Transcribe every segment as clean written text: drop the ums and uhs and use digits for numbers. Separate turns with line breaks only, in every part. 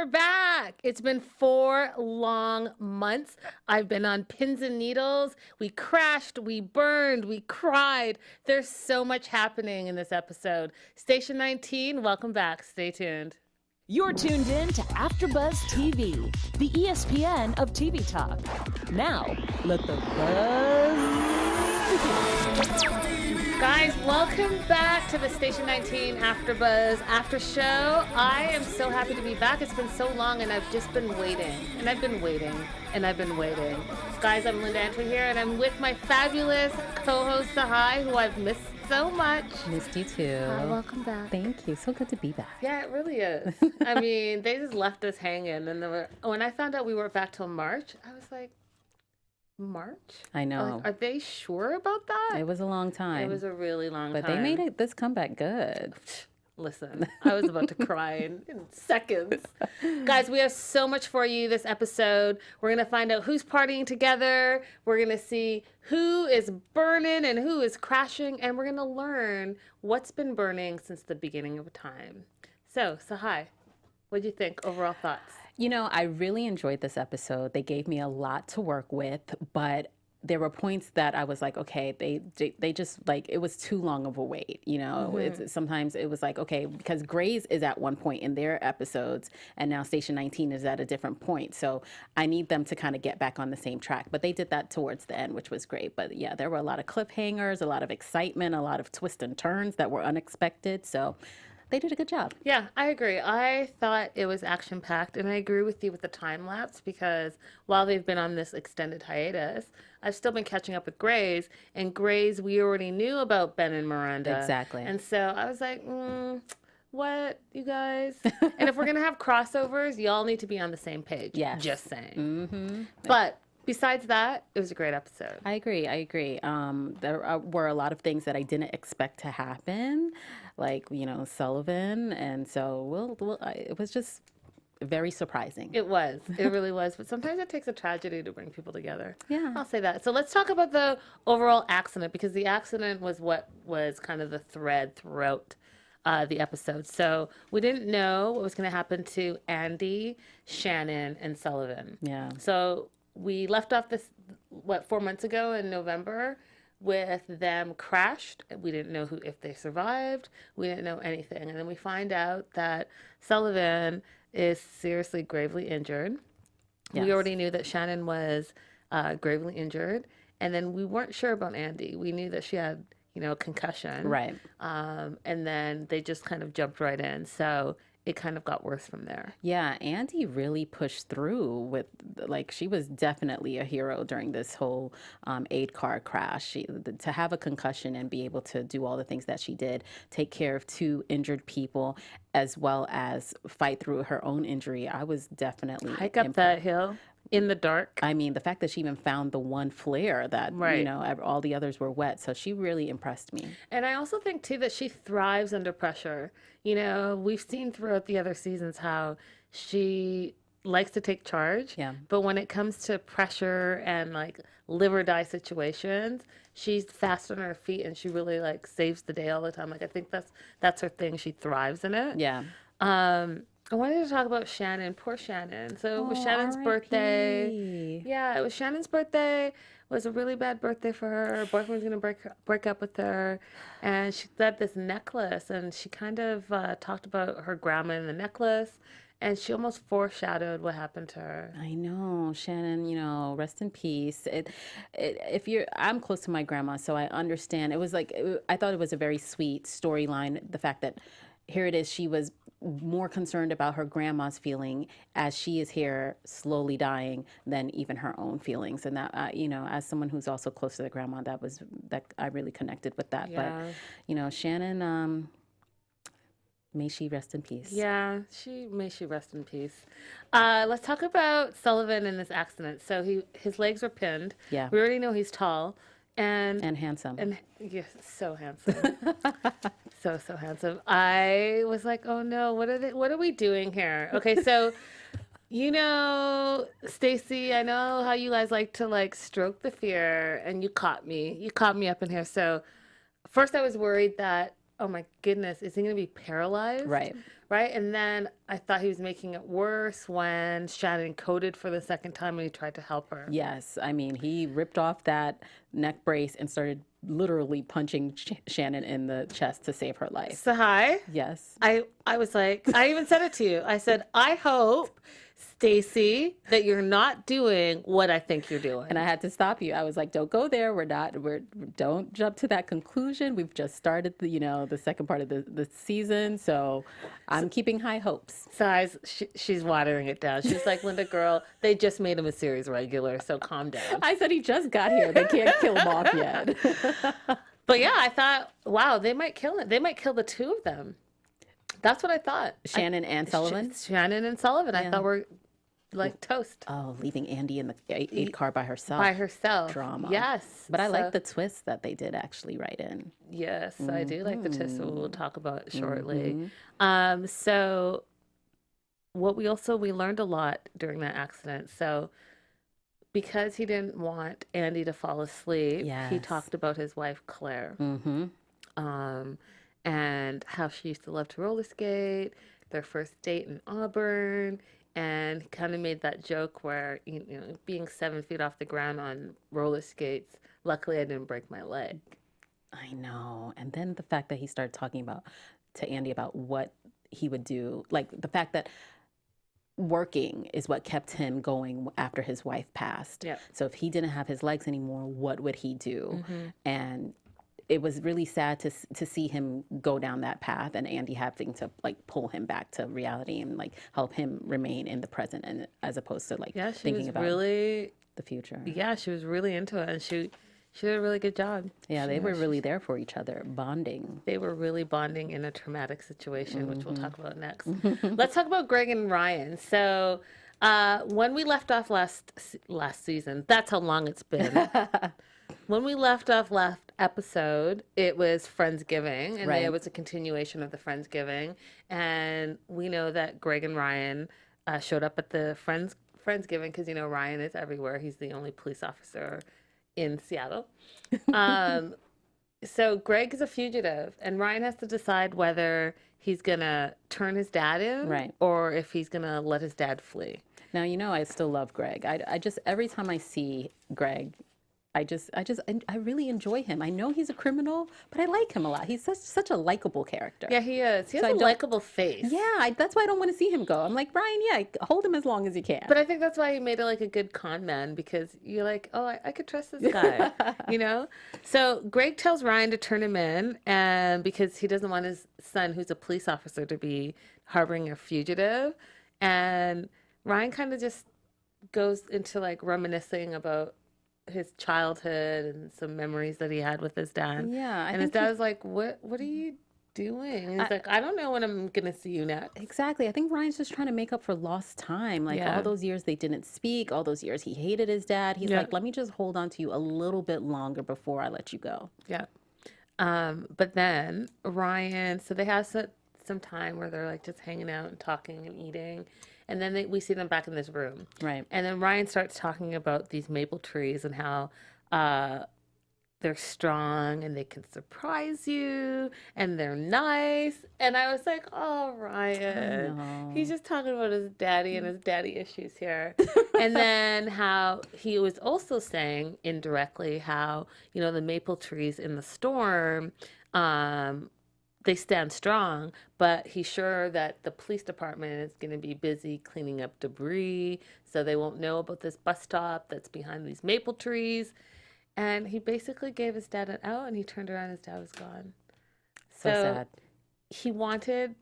we're back. It's been 4 long months. I've been on pins and needles. We crashed, we burned, we cried. There's so much happening in this episode. Station 19, welcome back. Stay tuned.
You're tuned in to AfterBuzz TV, the ESPN of TV talk. Now, let the buzz begin.
Guys, welcome back to the Station 19 AfterBuzz After Show. I am so happy to be back. It's been so long, and I've just been waiting, and I've been waiting, and I've been waiting. Guys, I'm Linda Antwi here, and I'm with my fabulous co-host Tsahai, who I've missed so much.
Missed you too.
Welcome back.
Thank you. So good to be back.
Yeah, it really is. I mean, they just left us hanging, and when I found out we weren't back till March, I was like, March?
I know.
Like, are they sure about that?
It was a long time.
It was a really long time.
But they made this comeback good.
Listen, I was about to cry in seconds. Guys, we have so much for you this episode. We're going to find out who's partying together. We're going to see who is burning and who is crashing. And we're going to learn what's been burning since the beginning of time. So, Tsahai, what do you think? Overall thoughts?
You know, I really enjoyed this episode. They gave me a lot to work with, but there were points that I was like, okay, they just like, it was too long of a wait. You know, sometimes it was like, okay, because Grey's is at one point in their episodes and now Station 19 is at a different point. So I need them to kind of get back on the same track. But they did that towards the end, which was great. But yeah, there were a lot of cliffhangers, a lot of excitement, a lot of twists and turns that were unexpected. So they did a good job.
Yeah, I agree. I thought it was action-packed, and I agree with you with the time lapse because while they've been on this extended hiatus, I've still been catching up with Grey's, and Grey's we already knew about Ben and Miranda.
Exactly.
And so I was like, what, you guys? And if we're going to have crossovers, y'all need to be on the same page.
Yeah.
Just saying.
Mm-hmm.
But besides that, it was a great episode.
I agree. There were a lot of things that I didn't expect to happen, like, you know, Sullivan. And so it was just very surprising.
It was. It really was. But sometimes it takes a tragedy to bring people together.
Yeah.
I'll say that. So let's talk about the overall accident, because the accident was what was kind of the thread throughout the episode. So we didn't know what was going to happen to Andy, Shannon, and Sullivan.
Yeah.
So we left off this, 4 months ago in November with them crashed. We didn't know if they survived. We didn't know anything. And then we find out that Sullivan is seriously gravely injured.
Yes.
We already knew that Shannon was gravely injured. And then we weren't sure about Andy. We knew that she had, a concussion.
Right.
And then they just kind of jumped right in. So it kind of got worse from there.
Yeah, Andy really pushed through with, like, she was definitely a hero during this whole aid car crash. To have a concussion and be able to do all the things that she did, take care of 2 injured people, as well as fight through her own injury, I was definitely
hike up that hill in the dark.
I mean, the fact that she even found the one flare that,
right.
All the others were wet. So she really impressed me.
And I also think, too, that she thrives under pressure. We've seen throughout the other seasons how she likes to take charge.
Yeah.
But when it comes to pressure and, like, live or die situations, she's fast on her feet and she really, like, saves the day all the time. Like, I think that's her thing. She thrives in it.
Yeah.
I wanted to talk about Shannon. Poor Shannon. So it was Shannon's birthday. Yeah, it was Shannon's birthday. It was a really bad birthday for her. Her boyfriend was going to break up with her. And she had this necklace. And she kind of talked about her grandma and the necklace. And she almost foreshadowed what happened to her.
I know, Shannon, rest in peace. I'm close to my grandma, so I understand. It was like, I thought it was a very sweet storyline. The fact that here it is, she was more concerned about her grandma's feeling as she is here slowly dying than even her own feelings. And that, as someone who's also close to the grandma, that I really connected with that.
Yeah.
But, Shannon, may she rest in peace.
Yeah, may she rest in peace. Let's talk about Sullivan in this accident. So his legs were pinned.
Yeah.
We already know he's tall. And
handsome.
And yes, so handsome. so handsome. I was like, oh no, what are we doing here? Okay, so Stacey, I know how you guys like to like stroke the fear, and you caught me up in here. So first I was worried that, oh my goodness, is he gonna be paralyzed?
Right.
right? And then I thought he was making it worse when Shannon coded for the second time and he tried to help her.
Yes. I mean, he ripped off that neck brace and started literally punching Shannon in the chest to save her life.
Tsahai,
Yes.
I was like, I even said it to you. I said, I hope, Stacy, that you're not doing what I think you're doing.
And I had to stop you. I was like, don't go there. Don't jump to that conclusion. We've just started the second part of the season. So I'm keeping high hopes.
She's watering it down. She's like, Linda, girl, they just made him a series regular, so calm down.
I said he just got here. They can't kill him off yet.
But yeah, I thought, wow, they might kill it. They might kill the two of them. That's what I thought.
Shannon and Sullivan?
Shannon and Sullivan. I thought were like toast.
Oh, leaving Andy in the 8 car by herself.
By herself.
Drama.
Yes.
But I like the twist that they did actually write in.
Yes, I do like the twist. We'll talk about it shortly. So what we learned a lot during that accident. So because he didn't want Andy to fall asleep, he talked about his wife, Claire. And how she used to love to roller skate, their first date in Auburn, and he kind of made that joke where, being 7 feet off the ground on roller skates, luckily I didn't break my leg.
I know. And then the fact that he started talking to Andy about what he would do, like the fact that working is what kept him going after his wife passed.
Yep.
So if he didn't have his legs anymore, what would he do? And it was really sad to see him go down that path, and Andy having to like pull him back to reality and like help him remain in the present, and as opposed to like thinking about the future.
Yeah, she was really into it, and she did a really good job.
Yeah, they were really there for each other, bonding.
They were really bonding in a traumatic situation, which we'll talk about next. Let's talk about Greg and Ryan. So when we left off last season, that's how long it's been. When we left off last episode, it was Friendsgiving, and it was a continuation of the Friendsgiving. And we know that Greg and Ryan showed up at the Friendsgiving because, Ryan is everywhere. He's the only police officer in Seattle. So Greg is a fugitive, and Ryan has to decide whether he's going to turn his dad in or if he's going to let his dad flee.
Now, I still love Greg. I just, every time I see Greg, I really enjoy him. I know he's a criminal, but I like him a lot. He's such a likable character.
Yeah, he is. He has a likable face.
Yeah, that's why I don't want to see him go. I'm like, Ryan, hold him as long as you can.
But I think that's why he made it like a good con man, because you're like, oh, I could trust this guy, So Greg tells Ryan to turn him in, and because he doesn't want his son, who's a police officer, to be harboring a fugitive. And Ryan kind of just goes into like reminiscing about his childhood and some memories that he had with his dad.
Yeah.
And his dad was like, what are you doing? And he's like, I don't know when I'm going to see you next.
Exactly. I think Ryan's just trying to make up for lost time. Like all those years they didn't speak, all those years he hated his dad. He's like, let me just hold on to you a little bit longer before I let you go.
Yeah. But then Ryan, so they have some time where they're like just hanging out and talking and eating. And then we see them back in this room.
Right.
And then Ryan starts talking about these maple trees and how they're strong and they can surprise you and they're nice. And I was like, oh, Ryan. He's just talking about his daddy and his daddy issues here. And then how he was also saying indirectly how, the maple trees in the storm, they stand strong, but he's sure that the police department is going to be busy cleaning up debris, so they won't know about this bus stop that's behind these maple trees. And he basically gave his dad an out, and he turned around and his dad was gone.
So sad.
He wanted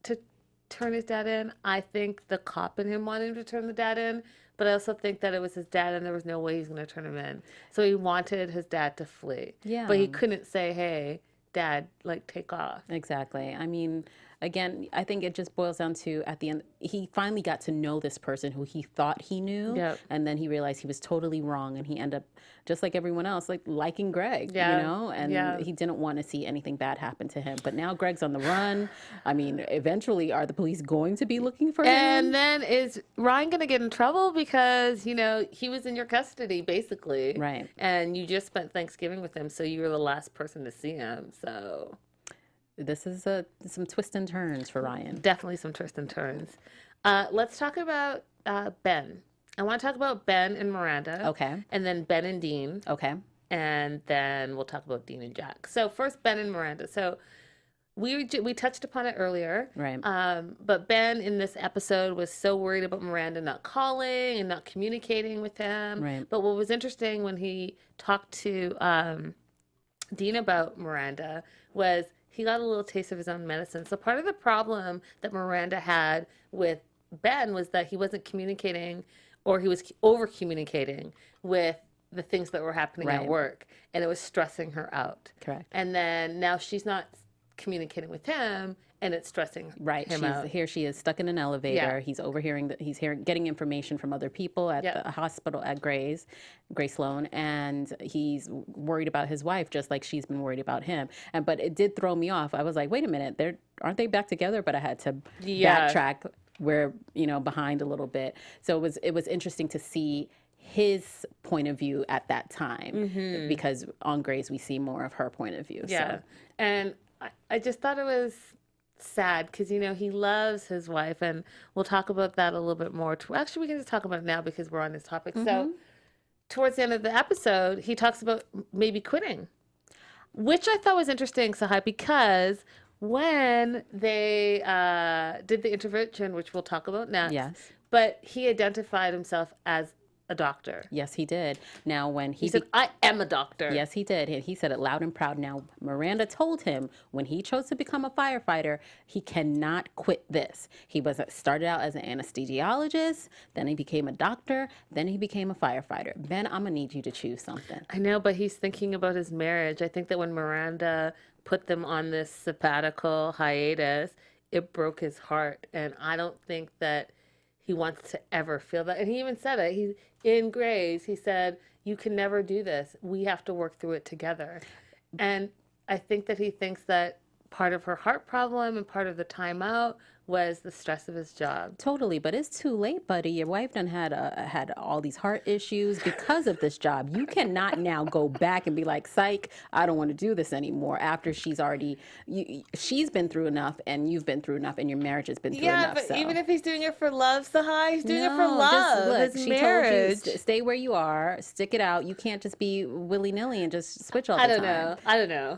to turn his dad in. I think the cop in him wanted him to turn the dad in, but I also think that it was his dad and there was no way he was going to turn him in. So he wanted his dad to flee.
Yeah.
But he couldn't say, hey, Dad, take off.
Exactly. I mean, again, I think it just boils down to, at the end, he finally got to know this person who he thought he knew.
Yep.
And then he realized he was totally wrong, and he ended up, just like everyone else, liking Greg, and he didn't want to see anything bad happen to him. But now Greg's on the run. I mean, eventually, are the police going to be looking for him?
And then is Ryan going to get in trouble because, he was in your custody, basically.
Right.
And you just spent Thanksgiving with him, so you were the last person to see him, so...
this is some twists and turns for Ryan.
Definitely some twists and turns. Let's talk about Ben. I want to talk about Ben and Miranda.
Okay.
And then Ben and Dean.
Okay.
And then we'll talk about Dean and Jack. So first, Ben and Miranda. So we touched upon it earlier.
Right.
But Ben in this episode was so worried about Miranda not calling and not communicating with him.
Right.
But what was interesting when he talked to Dean about Miranda was he got a little taste of his own medicine. So part of the problem that Miranda had with Ben was that he wasn't communicating, or he was over communicating with the things that were happening at work, and it was stressing her out.
Correct.
And then now she's not communicating with him, and it's stressing him out.
Here she is stuck in an elevator.
Yeah.
He's overhearing that he's getting information from other people at the hospital at Grace Sloan, and he's worried about his wife just like she's been worried about him. But it did throw me off. I was like, wait a minute, aren't they back together? But I had to backtrack where behind a little bit. So it was interesting to see his point of view at that time, because on Grace we see more of her point of view.
Yeah.
So.
And I just thought it was sad because, he loves his wife, and we'll talk about that a little bit more. Actually, we can just talk about it now because we're on this topic. So towards the end of the episode, he talks about maybe quitting, which I thought was interesting, Tsahai, because when they did the intervention, which we'll talk about next, but he identified himself as a doctor.
Yes, he did. Now, when he
said, I am a doctor.
Yes, he did. He said it loud and proud. Now, Miranda told him when he chose to become a firefighter, he cannot quit this. He started out as an anesthesiologist, then he became a doctor, then he became a firefighter. Ben, I'm going to need you to choose something.
I know, but he's thinking about his marriage. I think that when Miranda put them on this sabbatical hiatus, it broke his heart. And I don't think that he wants to ever feel that. And he even said it. In Grays, he said, you can never do this. We have to work through it together. And I think that he thinks that part of her heart problem and part of the timeout was the stress of his job.
Totally, but it's too late, buddy. Your wife done had all these heart issues because of this job. You cannot now go back and be like, psych, I don't want to do this anymore after she's been through enough, and you've been through enough, and your marriage has been through enough.
Yeah, but even if he's doing it for love, Tsahai, he's doing it for love. His marriage.
Told you, stay where you are, stick it out. You can't just be willy-nilly and just switch all the time.
I don't know.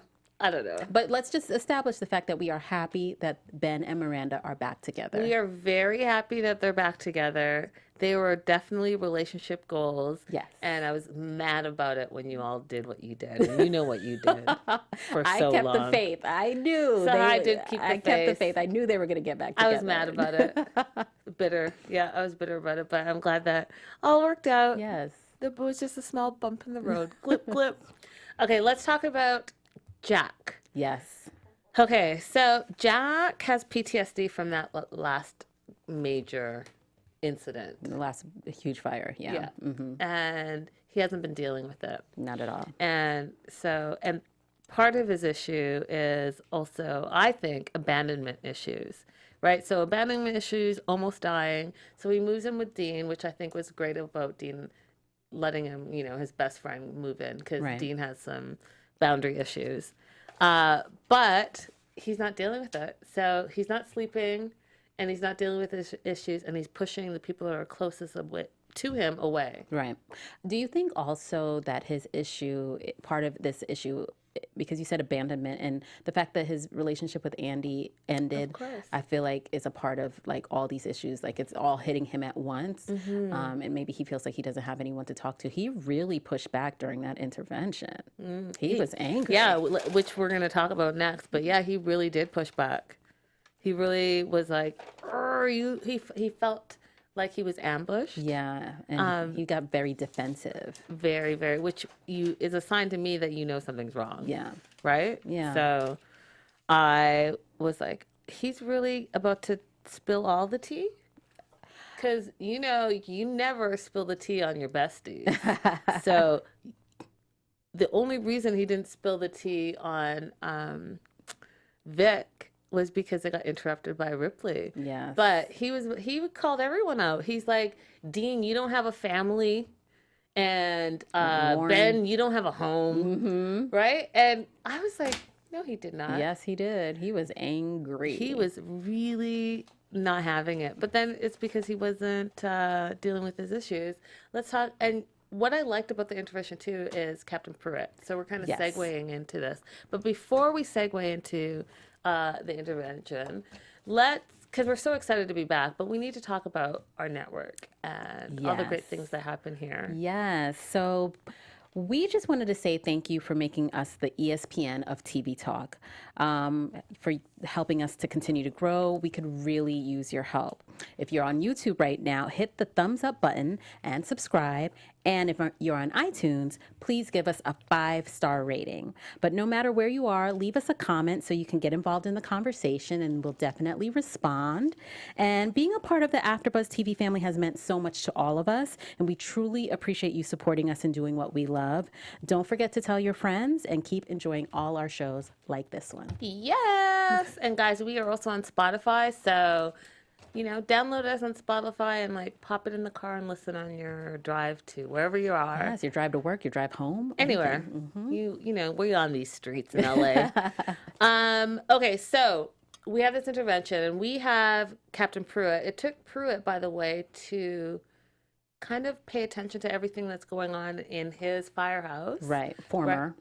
But let's just establish the fact that we are happy that Ben and Miranda are back together.
We are very happy that they're back together. They were definitely relationship goals.
Yes.
And I was mad about it when you all did what you did. And you know what you did for so long.
I kept the faith. I knew.
So I did keep the faith.
I kept the faith. I knew they were going to get back together.
I was mad about it. Bitter. Yeah, I was bitter about it. But I'm glad that all worked out.
Yes.
It was just a small bump in the road. Glip, glip. Okay, let's talk about Jack.
Yes.
Okay, so Jack has PTSD from that last major incident.
The last huge fire, yeah. Mm-hmm.
And he hasn't been dealing with it.
Not at all.
And part of his issue is also, I think, abandonment issues, right? So abandonment issues, almost dying. So he moves in with Dean, which I think was great about Dean letting him, his best friend move in, because Dean has some boundary issues. But he's not dealing with it. So he's not sleeping, and he's not dealing with his issues, and he's pushing the people that are closest to him away.
Right. Do you think also that his issue, part of this issue, because you said abandonment, and the fact that his relationship with Andy ended, I feel like is a part of like all these issues, like it's all hitting him at once. Mm-hmm. And maybe he feels like he doesn't have anyone to talk to. He really pushed back during that intervention. He was angry.
Yeah, which we're going to talk about next. But yeah, he really did push back. He really was like, he felt like he was ambushed.
Yeah, and he got very defensive.
Very, very, which is a sign to me that something's wrong.
Yeah.
Right?
Yeah.
So I was like, he's really about to spill all the tea? Because, you never spill the tea on your besties. So the only reason he didn't spill the tea on Vic was because it got interrupted by Ripley.
Yeah.
But he called everyone out. He's like, Dean, you don't have a family, and Ben, you don't have a home, right? And I was like, No, he did not.
Yes, he did. He was angry.
He was really not having it. But then it's because he wasn't dealing with his issues. Let's talk. And what I liked about the intervention too is Captain Pruitt. So we're kind of segueing into this. But before we segue into the intervention, because we're so excited to be back, but we need to talk about our network and all the great things that happen here.
Yes. So we just wanted to say thank you for making us the ESPN of TV talk, for helping us to continue to grow. We could really use your help. If you're on YouTube right now, hit the thumbs up button and subscribe. And if you're on iTunes, please give us a 5-star rating. But no matter where you are, leave us a comment so you can get involved in the conversation, and we'll definitely respond. And being a part of the AfterBuzz TV family has meant so much to all of us, and we truly appreciate you supporting us and doing what we love. Don't forget to tell your friends and keep enjoying all our shows like this one.
Yes! And guys, we are also on Spotify, so download us on Spotify and pop it in the car and listen on your drive to wherever you are.
Yes, your drive to work, your drive home.
Anywhere. We're on these streets in LA. Okay, so we have this intervention and we have Captain Pruitt. It took Pruitt, by the way, to kind of pay attention to everything that's going on in his firehouse.
Right, former.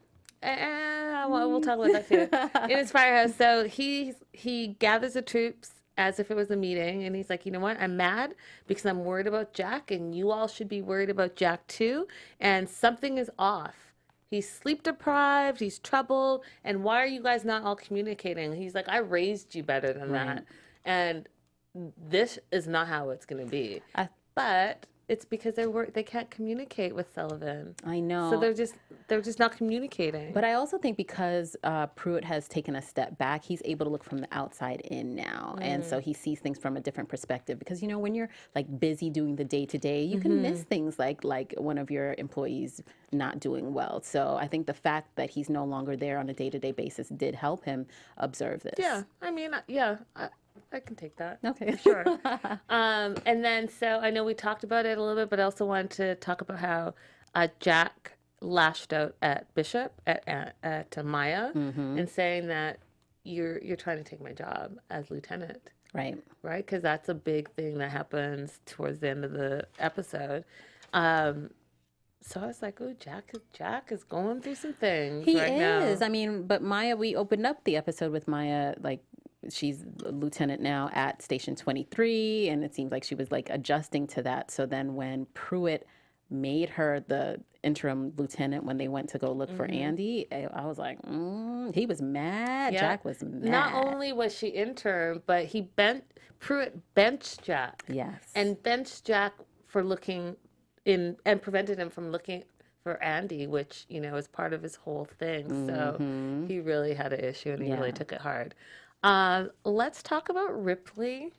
Right. We'll talk about that too. In his firehouse. So he gathers the troops as if it was a meeting, and he's like, you know what, I'm mad because I'm worried about Jack, and you all should be worried about Jack too, and something is off. He's sleep deprived, he's troubled, and why are you guys not all communicating? He's like, I raised you better than that, and this is not how it's going to be. But it's because they can't communicate with Sullivan.
I know.
So they're just not communicating.
But I also think because Pruitt has taken a step back, he's able to look from the outside in now, and so he sees things from a different perspective. Because when you're busy doing the day to day, you can miss things like one of your employees not doing well. So I think the fact that he's no longer there on a day to day basis did help him observe this.
Yeah, I mean, I can take that.
Okay.
Sure. And then, so I know we talked about it a little bit, but I also wanted to talk about how Jack lashed out at Bishop, at Maya, and saying that you're trying to take my job as lieutenant.
Right.
Right? Because that's a big thing that happens towards the end of the episode. So I was like, oh, Jack is going through some things right now.
He is. I mean, but Maya, we opened up the episode with Maya, she's a lieutenant now at Station 23, and it seems like she was adjusting to that. So then when Pruitt made her the interim lieutenant when they went to go look for Andy, I was like, he was mad. Yeah. Jack was mad.
Not only was she intern, but Pruitt benched Jack.
Yes.
And benched Jack for looking in and prevented him from looking for Andy, which, is part of his whole thing. So he really had an issue and he really took it hard. Let's talk about Ripley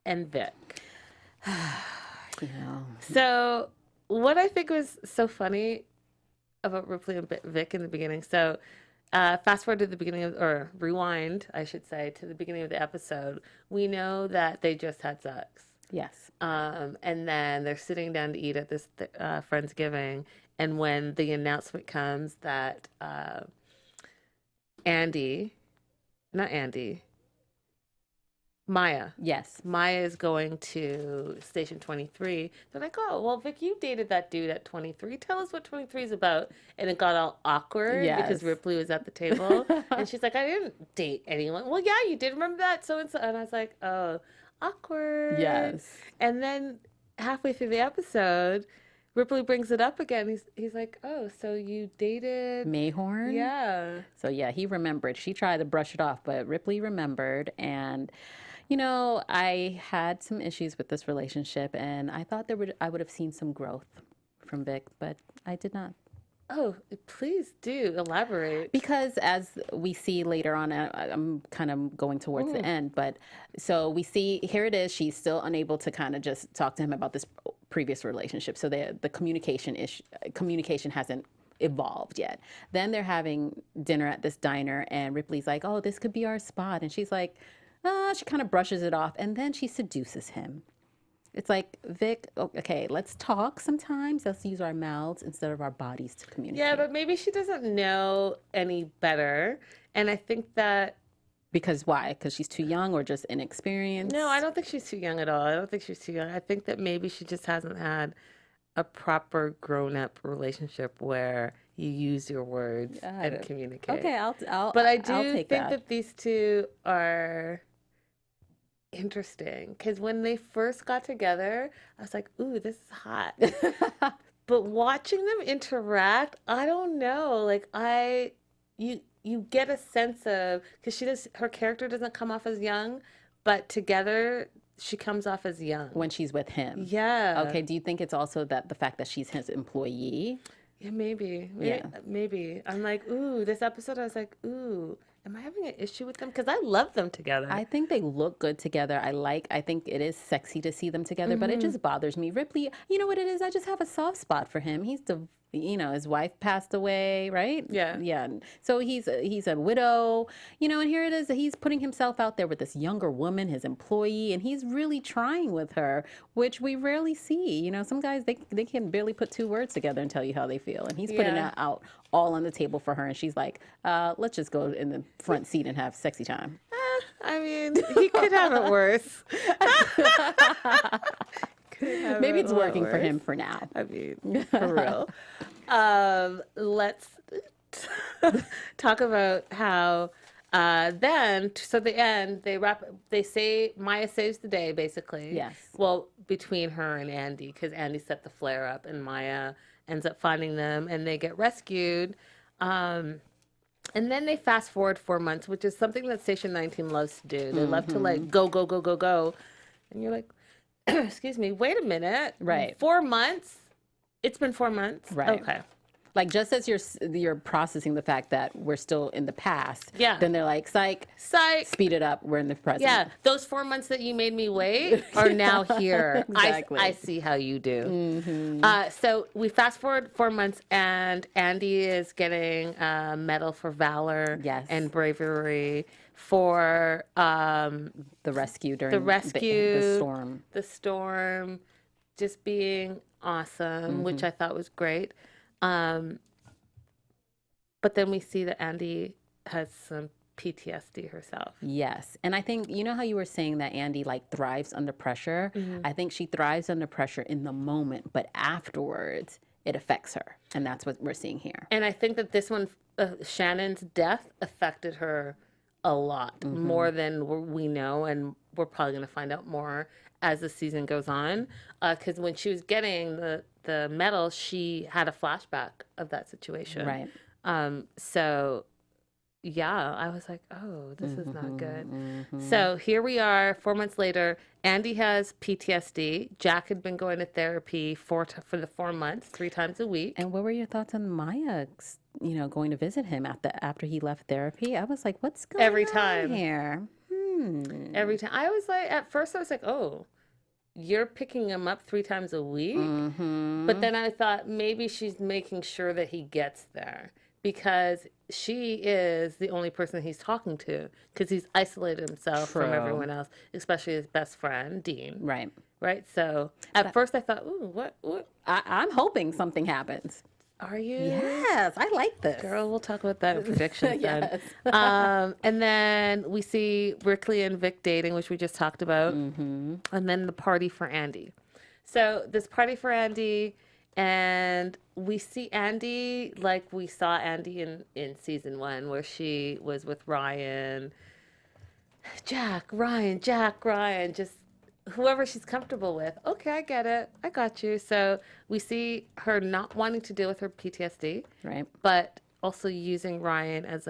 and Vic. So what I think was so funny about Ripley and Vic in the beginning. So fast forward to the beginning or rewind, I should say, to the beginning of the episode. We know that they just had sex.
Yes.
And then they're sitting down to eat at this Friendsgiving. And when the announcement comes that Maya.
Yes.
Maya is going to Station 23. They're like, oh, well, Vic, you dated that dude at 23. Tell us what 23 is about. And it got all awkward because Ripley was at the table. And she's like, I didn't date anyone. Well, yeah, you did. Remember that? So-and-so. And I was like, oh, awkward.
Yes.
And then halfway through the episode, Ripley brings it up again. He's like, oh, so you dated
Mayhorn?
Yeah.
So yeah, he remembered. She tried to brush it off, but Ripley remembered. And I had some issues with this relationship, and I thought I would have seen some growth from Vic, but I did not.
Oh, please do elaborate.
Because as we see later on, I'm kind of going towards the end, but so we see, here it is, she's still unable to kind of just talk to him about this previous relationship. So the communication hasn't evolved yet. Then they're having dinner at this diner, and Ripley's like, oh, this could be our spot. And she's like, she kind of brushes it off, and then she seduces him. It's like, Vic, okay, let's talk sometimes. Let's use our mouths instead of our bodies to communicate.
Yeah, but maybe she doesn't know any better. And I think that...
Because why? Because she's too young or just inexperienced?
No, I don't think she's too young at all. I don't think she's too young. I think that maybe she just hasn't had a proper grown-up relationship where you use your words and communicate.
Okay,
but I
I'll
do
take
think
that.
that these two are interesting because when they first got together, I was like, ooh, this is hot. But watching them interact, I don't know. Like you get a sense of, because her character doesn't come off as young, but together she comes off as young
When she's with him.
Yeah.
Okay, do you think it's also that the fact that she's his employee?
Yeah, maybe. Maybe. I'm like, ooh, this episode, I was like, ooh, am I having an issue with them? Because I love them together.
I think they look good together. I think it is sexy to see them together, but it just bothers me. Ripley, you know what it is? I just have a soft spot for him. He's his wife passed away, right?
Yeah.
Yeah. So he's a widow, and here it is. He's putting himself out there with this younger woman, his employee, and he's really trying with her, which we rarely see. Some guys, they can barely put two words together and tell you how they feel. And he's putting that out all on the table for her. And she's like, let's just go in the front seat and have sexy time.
I mean, he could have it worse.
Maybe it's working for him for now.
I mean, for real. Let's talk about how the end, they say Maya saves the day, basically.
Yes.
Well, between her and Andy, because Andy set the flare up and Maya ends up finding them and they get rescued. And then they fast forward 4 months, which is something that Station 19 loves to do. They love to go, go, go, go, go. And you're like, excuse me, wait a minute.
Right.
4 months? It's been 4 months?
Right.
Okay.
Like, just as you're processing the fact that we're still in the past,
Yeah.
then they're like, psych, speed it up, we're in the present.
Yeah, those 4 months that you made me wait are now here.
Exactly.
I see how you do. So we fast forward 4 months, and Andy is getting a medal for valor and bravery for
the rescue during the storm,
just being awesome, which I thought was great. But then we see that Andy has some PTSD herself.
Yes. And I think, how you were saying that Andy thrives under pressure? I think she thrives under pressure in the moment, but afterwards it affects her. And that's what we're seeing here.
And I think that this one, Shannon's death affected her a lot more than we know. And we're probably going to find out more as the season goes on. Because when she was getting the medal, she had a flashback of that situation.
Right.
So, yeah, I was like, oh, this is not good. So here we are, 4 months later. Andy has PTSD. Jack had been going to therapy for the 4 months, 3 times a week.
And what were your thoughts on Maya, going to visit him after he left therapy? I was like, what's going on here?
Every time. I was like, at first I was like, oh, you're picking him up 3 times a week? But then I thought maybe she's making sure that he gets there because she is the only person he's talking to because he's isolated himself from everyone else, especially his best friend, Dean.
Right.
Right? So at first I thought, ooh, what?
I'm hoping something happens.
Are you?
Yes, I like this.
Girl, we'll talk about that in predictions
Yes.
then. And then we see Ripley and Vic dating, which we just talked about. And then the party for Andy. So this party for Andy, and we see Andy like we saw Andy in season 1, where she was with Ryan. Jack, Ryan, just whoever she's comfortable with. Okay, I get it. I got you. So we see her not wanting to deal with her PTSD.
Right.
But also using Ryan as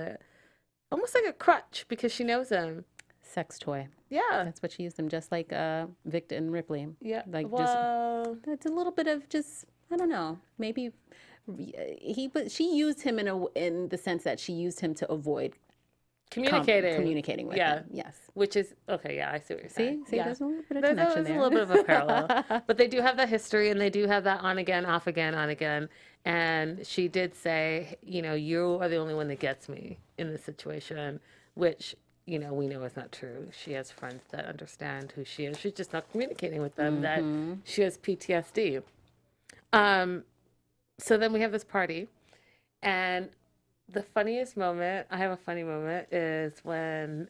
almost like a crutch because she knows him.
Sex toy.
Yeah.
That's what she used him, just like Vic and Ripley.
Yeah.
Like it's a little bit of just, I don't know, maybe she used him in the sense that she used him to avoid communicating with him. Yes.
Which is, okay, yeah, I see what you're saying.
See,
yeah.
there's a little bit of connection there.
There's a little bit of a parallel. But they do have that history, and they do have that on again, off again, on again. And she did say, you are the only one that gets me in this situation, which, you know, we know it's not true. She has friends that understand who she is. She's just not communicating with them that she has PTSD. So then we have this party, and the funniest moment, I have a funny moment, is when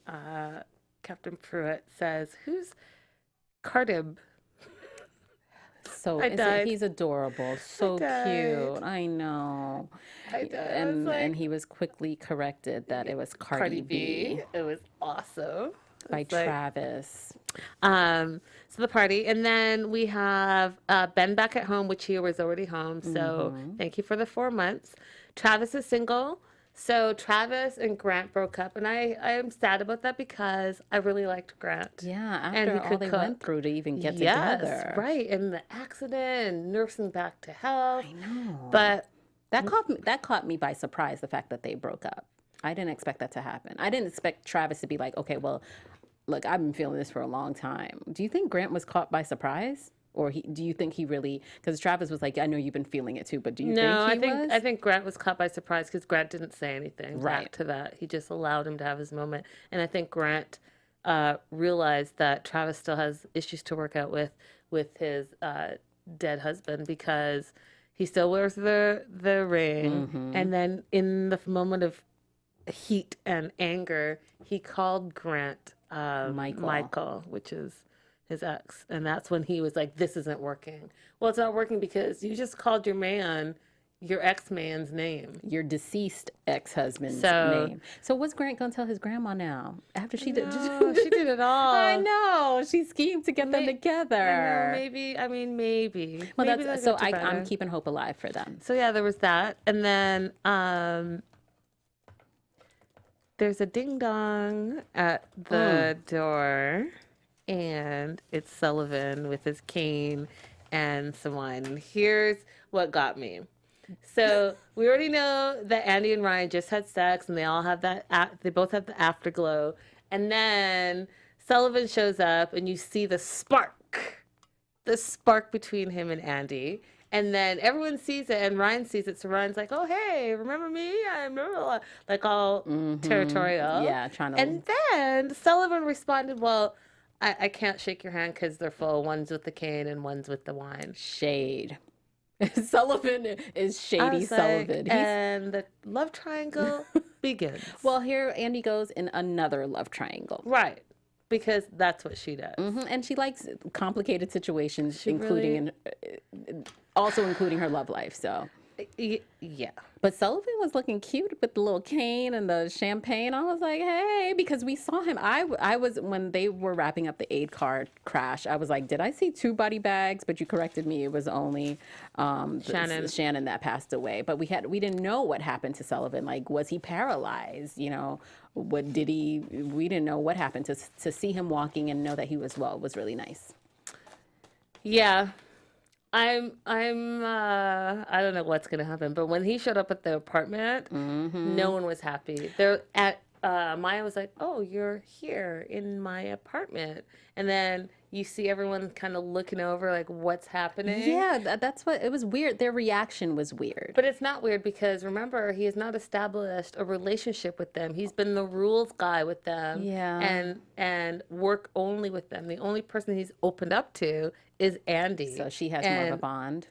Captain Pruitt says, "Who's Cardib?"
So he's adorable, so cute. I know.
I died.
And he was quickly corrected that it was Cardi B.
It was awesome.
By Travis.
So the party, and then we have Ben back at home, which he was already home. So thank you for the 4 months. Travis is single. So Travis and Grant broke up, and I am sad about that because I really liked Grant.
Yeah, after all they went through to even get together.
Right, and the accident and nursing back to health.
I know.
But
that caught me by surprise, the fact that they broke up. I didn't expect that to happen. I didn't expect Travis to be like, okay, well, look, I've been feeling this for a long time. Do you think Grant was caught by surprise? Or do you think he really, because Travis was like, I know you've been feeling it too, but do you think he was?
I think Grant was caught by surprise because Grant didn't say anything back to that. He just allowed him to have his moment. And I think Grant realized that Travis still has issues to work out with his dead husband because he still wears the ring. And then in the moment of heat and anger, he called Grant Michael, which is his ex, and that's when he was like, "This isn't working." Well, it's not working because you just called your ex-man's name,
your deceased ex-husband's name. So what's Grant gonna tell his grandma now after she did?
She did it all.
I know, she schemed to get them together.
I know, maybe.
Well,
maybe
so I'm keeping hope alive for them.
So yeah, there was that, and then there's a ding dong at the door. And it's Sullivan with his cane and some wine. And here's what got me. So we already know that Andy and Ryan just had sex, and they all have they both have the afterglow. And then Sullivan shows up, and you see the spark between him and Andy. And then everyone sees it, and Ryan sees it. So Ryan's like, "Oh, hey, remember me? I'm like all territorial."
Yeah, trying to.
And then Sullivan responded, "Well, I can't shake your hand because they're full. One's with the cane and one's with the wine."
Shade. Sullivan is shady Sullivan.
And the love triangle begins.
Well, here Andy goes in another love triangle.
Right. Because that's what she does.
And she likes complicated situations, including her love life. So.
Yeah.
But Sullivan was looking cute with the little cane and the champagne. I was like, hey, because we saw him. I was, when they were wrapping up the aid car crash, I was like, did I see 2 body bags? But you corrected me. It was only Shannon that passed away. But we didn't know what happened to Sullivan. Like, was he paralyzed? You know, we didn't know what happened. To see him walking and know that he was well was really nice.
Yeah. I don't know what's gonna happen, but when he showed up at the apartment, no one was happy. Maya was like, "Oh, you're here in my apartment," and then you see everyone kind of looking over, like, what's happening.
Yeah, that's what it was weird. Their reaction was weird.
But it's not weird because remember, he has not established a relationship with them. He's been the rules guy with them, and work only with them. The only person he's opened up to is Andy.
So she has more of a bond.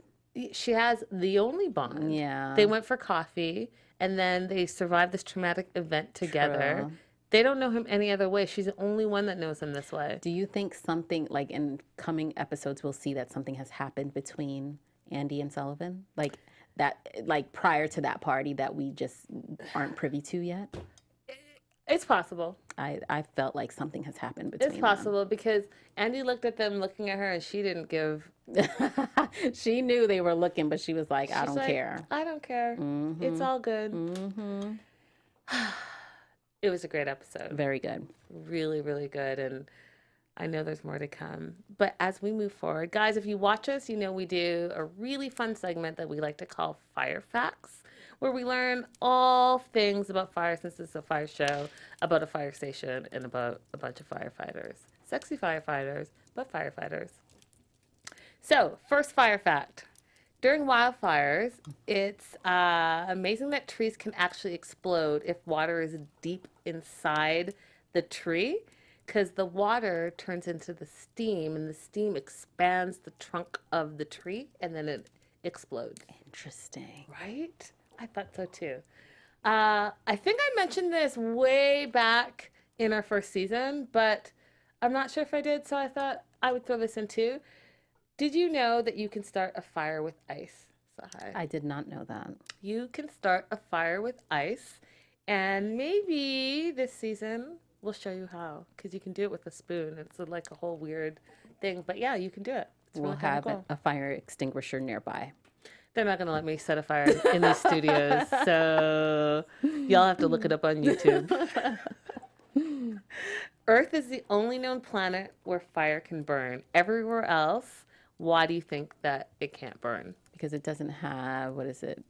She has the only bond.
Yeah.
They went for coffee, and then they survived this traumatic event together.
True.
They don't know him any other way. She's the only one that knows him this way.
Do you think something, like in coming episodes, we'll see that something has happened between Andy and Sullivan? Like that, like prior to that party that we just aren't privy to yet?
It's possible.
I felt like something has happened between them.
It's possible because Andy looked at them looking at her and she didn't give.
She knew they were looking, but she was like, I don't care.
I don't care. It's all good. It was a great episode.
Very good.
Really, really good. And I know there's more to come. But as we move forward, guys, if you watch us, you know we do a really fun segment that we like to call Fire Facts, where we learn all things about fire, since it's a fire show, about a fire station and about a bunch of firefighters. Sexy firefighters, but firefighters. So, first fire fact. During wildfires, it's amazing that trees can actually explode if water is deep inside the tree because the water turns into the steam and the steam expands the trunk of the tree and then it explodes.
Interesting.
Right? I thought so too. I think I mentioned this way back in our first season, but I'm not sure if I did, so I thought I would throw this in too. Did you know that you can start a fire with ice, Tsahai?
I did not know that.
You can start a fire with ice, and maybe this season we'll show you how, because you can do it with a spoon. It's like a whole weird thing, but yeah, you can do it. It's
We'll
really kinda
have
cool.
a fire extinguisher nearby.
They're not going to let me set a fire in these studios, so y'all have to look it up on YouTube. Earth is the only known planet where fire can burn. Everywhere else, why do you think that it can't burn?
Because it doesn't have, what is it?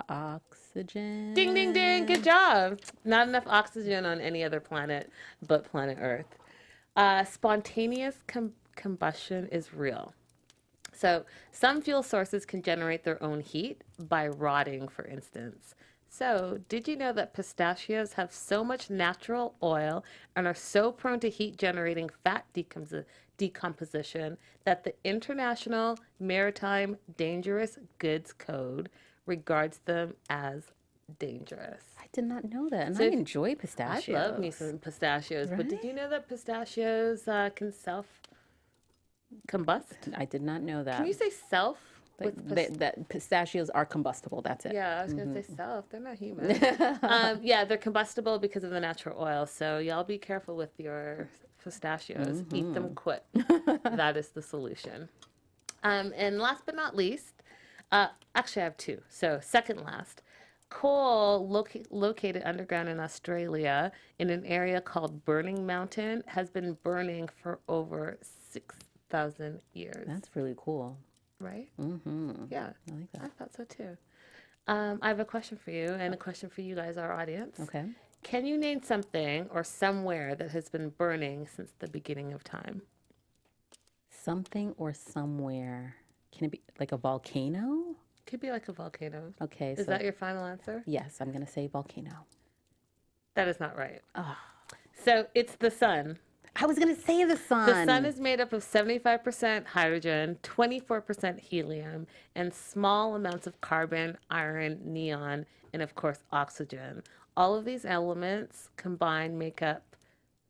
Oxygen?
Ding, ding, ding. Good job. Not enough oxygen on any other planet but planet Earth. Spontaneous combustion is real. So some fuel sources can generate their own heat by rotting, for instance. So did you know that pistachios have so much natural oil and are so prone to heat generating fat decomposition that the International Maritime Dangerous Goods Code regards them as dangerous?
I did not know that. And
So
I
if-
enjoy pistachios.
I love me some pistachios, but did you know that pistachios can self-combust?
I did not know that.
Can you say self? with
That pistachios are combustible. That's it.
Yeah, I was going to say self. They're not human. Yeah, they're combustible because of the natural oil. So y'all be careful with your pistachios. Eat them quick. That is the solution. And last but not least, actually I have two. So second last, coal located underground in Australia in an area called Burning Mountain has been burning for over 6,000 years.
That's really cool.
Right?
Mm-hmm.
Yeah.
I like that.
I thought so too. I have a question for you and a question for you guys, our audience.
Okay.
Can you name something or somewhere that has been burning since the beginning of time?
Something or somewhere. Can it be like a volcano?
Could be like a volcano.
Okay.
Is that your final answer?
Yes, I'm going to say volcano.
That is not right.
Oh.
So it's the sun.
I was going to say the sun.
The sun is made up of 75% hydrogen, 24% helium, and small amounts of carbon, iron, neon, and of course oxygen. All of these elements combined make up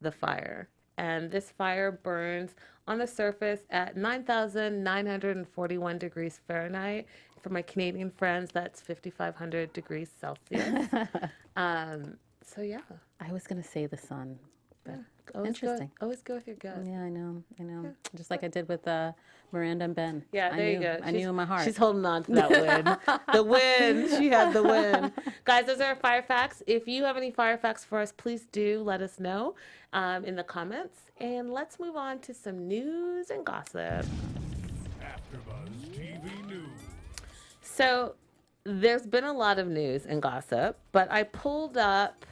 the fire. And this fire burns on the surface at 9,941 degrees Fahrenheit. For my Canadian friends, that's 5,500 degrees Celsius. So yeah.
I was going to say the sun. But
Interesting. Always go with your gut.
yeah, I know. Just like I did with Miranda and Ben.
Yeah,
I
there
knew,
you go.
I knew in my heart.
She's holding on to that win. The win. She had the win. Guys, those are our fire facts. If you have any fire facts for us, please do let us know in the comments. And let's move on to some news and gossip.
AfterBuzz TV News.
So there's been a lot of news and gossip, but I pulled up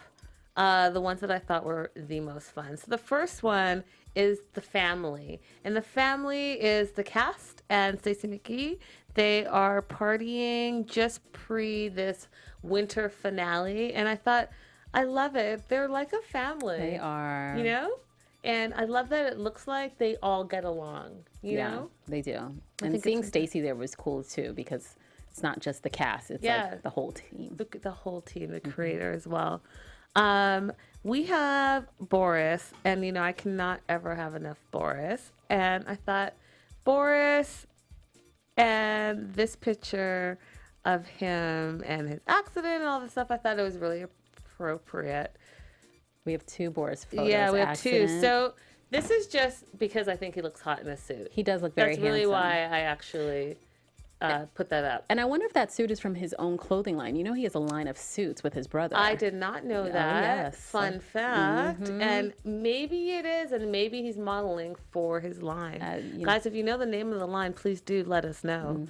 the ones that I thought were the most fun. So the first one is the family. And the family is the cast and Stacey McGee. They are partying just pre this winter finale. And I thought, I love it. They're like a family.
They are.
You know? And I love that it looks like they all get along. You know?
They do.
think
And
it's
seeing Stacey there was cool too because it's not just the cast, it's like the whole team.
The whole team, the creator as well. We have Boris, and you know, I cannot ever have enough Boris. And I thought Boris and this picture of him and his accident and all this stuff, I thought it was really appropriate.
We have two Boris photos.
Yeah, we have two.
Accident.
So this is just because I think he looks hot in a suit.
He does look very
That's really
handsome.
why I actually put that up.
And I wonder if that suit is from his own clothing line. You know, he has a line of suits with his brother.
I did not know that.
yes.
Fun fact. And maybe it is, and maybe he's modeling for his line. Guys, if you know the name of the line, please do let us know.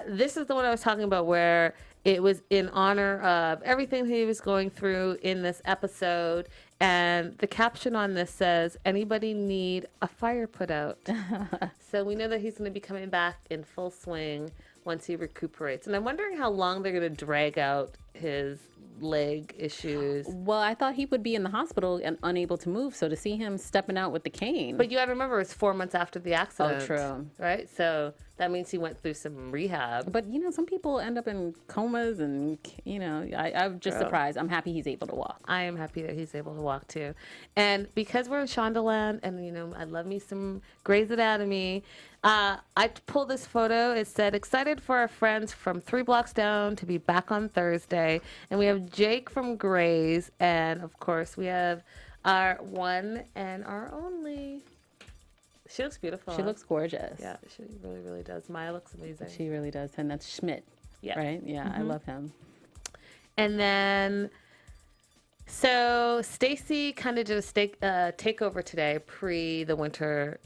This is the one I was talking about where it was in honor of everything he was going through in this episode. And the caption on this says, "Anybody need a fire put out?" So we know that he's going to be coming back in full swing once he recuperates. And I'm wondering how long they're going to drag out his leg issues.
Well, I thought he would be in the hospital and unable to move. So to see him stepping out with the cane.
But you got to remember, it's 4 months after the accident.
Oh, true.
Right? So that means he went through some rehab.
But, some people end up in comas and, I'm just surprised. I'm happy he's able to walk.
I am happy that he's able to walk too. And because we're in Shondaland and, I love me some Grey's Anatomy, I pulled this photo. It said, excited for our friends from 3 blocks down to be back on Thursday. And we have Jake from Grey's. And, of course, we have our one and our only. She looks beautiful.
She looks gorgeous.
Yeah, she really, really does. Maya looks amazing.
She really does. And that's Schmidt, right? Yeah, I love him.
And then, so Stacy kind of did a takeover today, pre the winter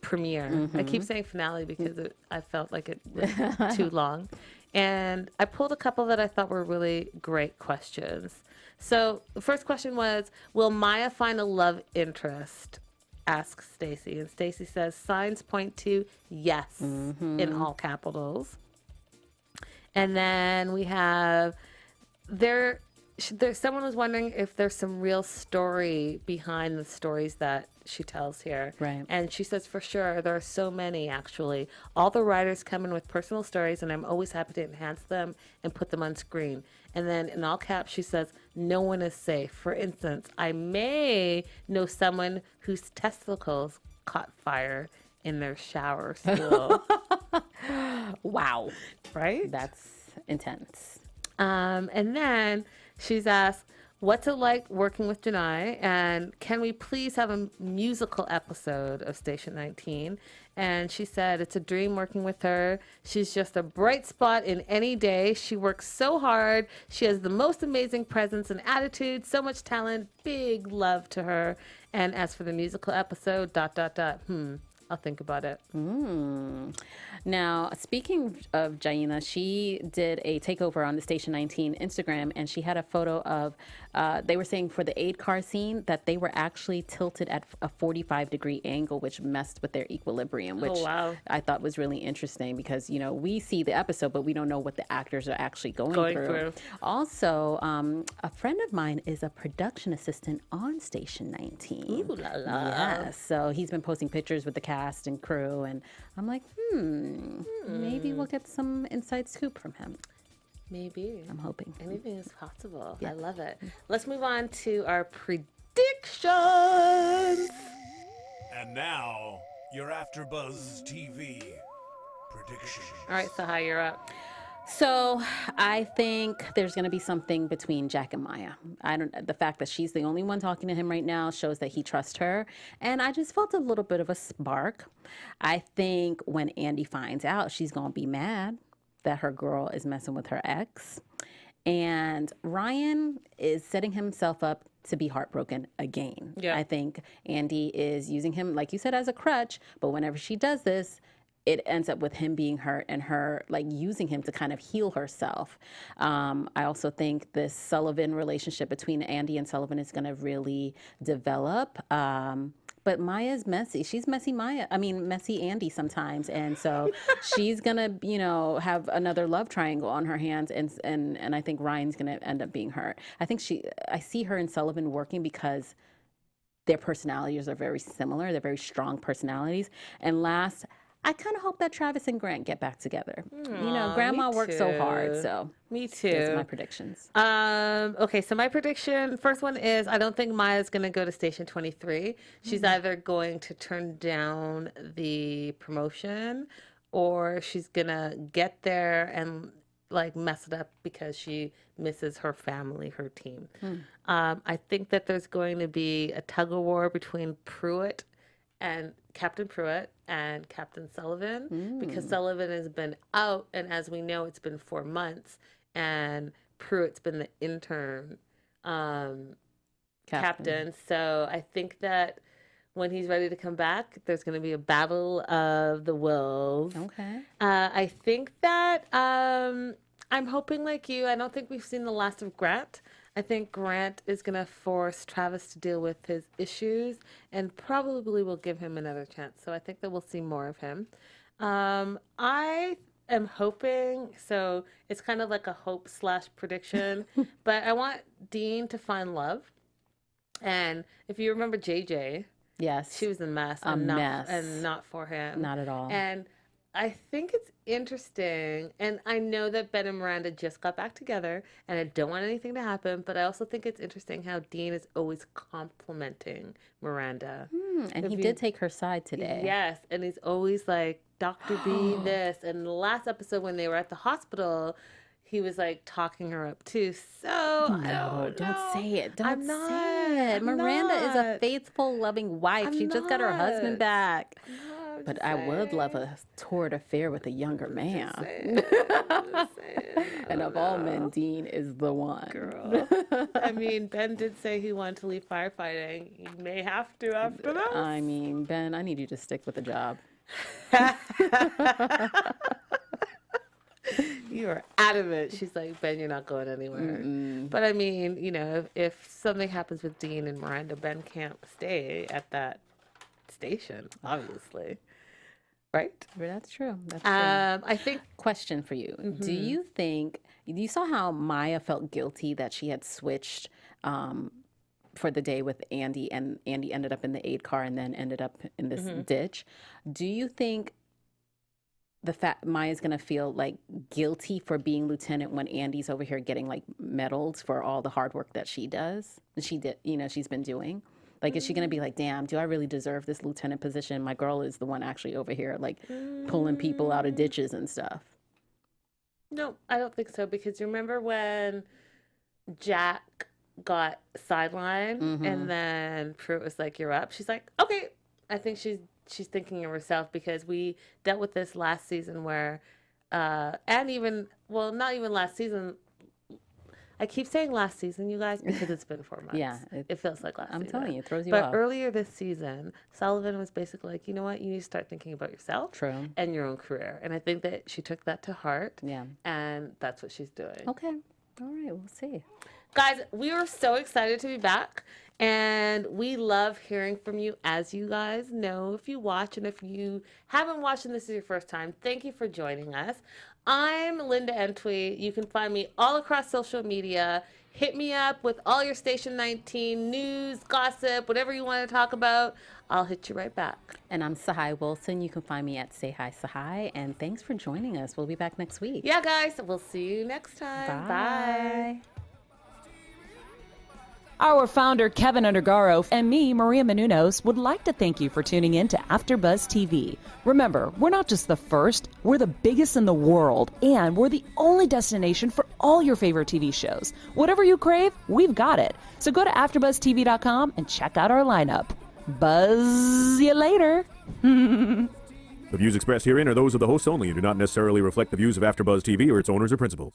premiere. I keep saying finale because I felt like it was too long. And I pulled a couple that I thought were really great questions. So the first question was, will Maya find a love interest? Asks Stacy. And Stacy says, signs point to yes in all capitals. And then we have there's someone was wondering if there's some real story behind the stories that she tells here.
Right.
And she says, for sure, there are so many, actually. All the writers come in with personal stories, and I'm always happy to enhance them and put them on screen. And then in all caps, she says, no one is safe. For instance, I may know someone whose testicles caught fire in their shower stool.
Wow.
Right?
That's intense.
And then she's asked, what's it like working with Tsahai? And can we please have a musical episode of Station 19? And she said, it's a dream working with her. She's just a bright spot in any day. She works so hard. She has the most amazing presence and attitude, so much talent, big love to her. And as for the musical episode, ... I'll think about it.
Now, speaking of Jaina, she did a takeover on the Station 19 Instagram, and she had a photo of, they were saying for the aid car scene that they were actually tilted at a 45-degree angle, which messed with their equilibrium, which I thought was really interesting because, we see the episode, but we don't know what the actors are actually going through. Also, a friend of mine is a production assistant on Station 19.
Ooh la la.
Yeah, so he's been posting pictures with the cast and crew, and I'm like, maybe we'll get some inside scoop from him.
Maybe.
I'm hoping.
Anything is possible.
Yeah.
I love it. Let's move on to our predictions.
And now, your AfterBuzz TV prediction.
All right, Tsahai, you're up.
So I think there's going to be something between Jack and Maya. The fact that she's the only one talking to him right now shows that he trusts her. And I just felt a little bit of a spark. I think when Andy finds out, she's going to be mad that her girl is messing with her ex. And Ryan is setting himself up to be heartbroken again.
Yeah.
I think Andy is using him, like you said, as a crutch. But whenever she does this, it ends up with him being hurt and her using him to kind of heal herself. I also think this Sullivan relationship between Andy and Sullivan is going to really develop. But Maya's messy. She's messy messy Andy sometimes. And so she's going to, have another love triangle on her hands. And I think Ryan's going to end up being hurt. I see her and Sullivan working because their personalities are very similar. They're very strong personalities. And last, I kind of hope that Travis and Grant get back together. Grandma worked so hard, so
me too.
Those are my predictions.
Okay, so my prediction, first one is I don't think Maya's going to go to Station 23. She's either going to turn down the promotion or she's going to get there and mess it up because she misses her family, her team. I think that there's going to be a tug of war between Pruitt and Captain Pruitt and Captain Sullivan because Sullivan has been out, and as we know, it's been 4 months, and Pruitt's been the intern captain. So I think that when he's ready to come back, there's going to be a battle of the wills.
Okay.
I think that I'm hoping like you. I don't think we've seen the last of Grant. I think Grant is going to force Travis to deal with his issues and probably will give him another chance. So I think that we'll see more of him. I am hoping, so it's kind of like a hope / prediction, but I want Dean to find love. And if you remember JJ,
Yes.
she was a mess.
A mess.
And not for him.
Not at all.
And I think it's interesting, and I know that Ben and Miranda just got back together, and I don't want anything to happen, but I also think it's interesting how Dean is always complimenting Miranda.
And
If
he
you-
did take her side today.
Yes, and he's always like, Dr. B this. And the last episode when they were at the hospital, he was like talking her up too. So I don't know.
say it.
I'm
Don't
not.
say it.
I'm
Miranda is a
not.
faithful, loving wife.
I'm
She just got her husband
not.
back.
No, I'm
But
just
I would love
saying.
a torrid affair with a younger man.
Saying. Just saying.
And of all men, Dean is the one.
Girl. I mean, Ben did say he wanted to leave firefighting. He may have to after that.
I mean, Ben, I need you to stick with the job.
You are adamant. She's like, Ben, you're not going anywhere. But I mean, you know, if something happens with Dean and Miranda, Ben can't stay at that station, obviously. Right?
But that's true. That's true.
I think
Question for you. Do you think, you saw how Maya felt guilty that she had switched for the day with Andy, and Andy ended up in the aid car and then ended up in this ditch? Do you think the fact Maya's going to feel like guilty for being lieutenant when Andy's over here getting like medals for all the hard work that she does? She did, you know, she's been doing. Like, is she going to be like, damn, do I really deserve this lieutenant position? My girl is the one actually over here, like, pulling people out of ditches and stuff.
no, I don't think so, because you remember when Jack got sidelined and then Pruitt was like, you're up. She's like, okay. I think she's thinking of herself, because we dealt with this last season where, and even, well, not even last season. I keep saying last season, you guys, because it's been 4 months.
Yeah,
it feels like last
I'm
season.
telling you, it throws you
But
off.
earlier this season, Sullivan was basically like, you know what? You need to start thinking about yourself
True.
and your own career. And I think that she took that to heart.
Yeah.
And that's what she's doing.
Okay. All right. We'll see.
Guys, we are so excited to be back, and we love hearing from you. As you guys know, if you watch, and if you haven't watched and this is your first time, thank you for joining us. I'm Linda Antwi. You can find me all across social media. Hit me up with all your Station 19 news, gossip, whatever you want to talk about. I'll hit you right back.
And I'm Tsahai Wilson. You can find me at Say Hi Tsahai. And thanks for joining us. We'll be back next week.
Yeah, guys, we'll see you next time. Bye.
Our founder, Kevin Undergaro, and me, Maria Menounos, would like to thank you for tuning in to AfterBuzz TV. Remember, we're not just the first, we're the biggest in the world, and we're the only destination for all your favorite TV shows. Whatever you crave, we've got it. So go to AfterBuzzTV.com and check out our lineup. Buzz you later.
The views expressed herein are those of the hosts only and do not necessarily reflect the views of AfterBuzz TV or its owners or principals.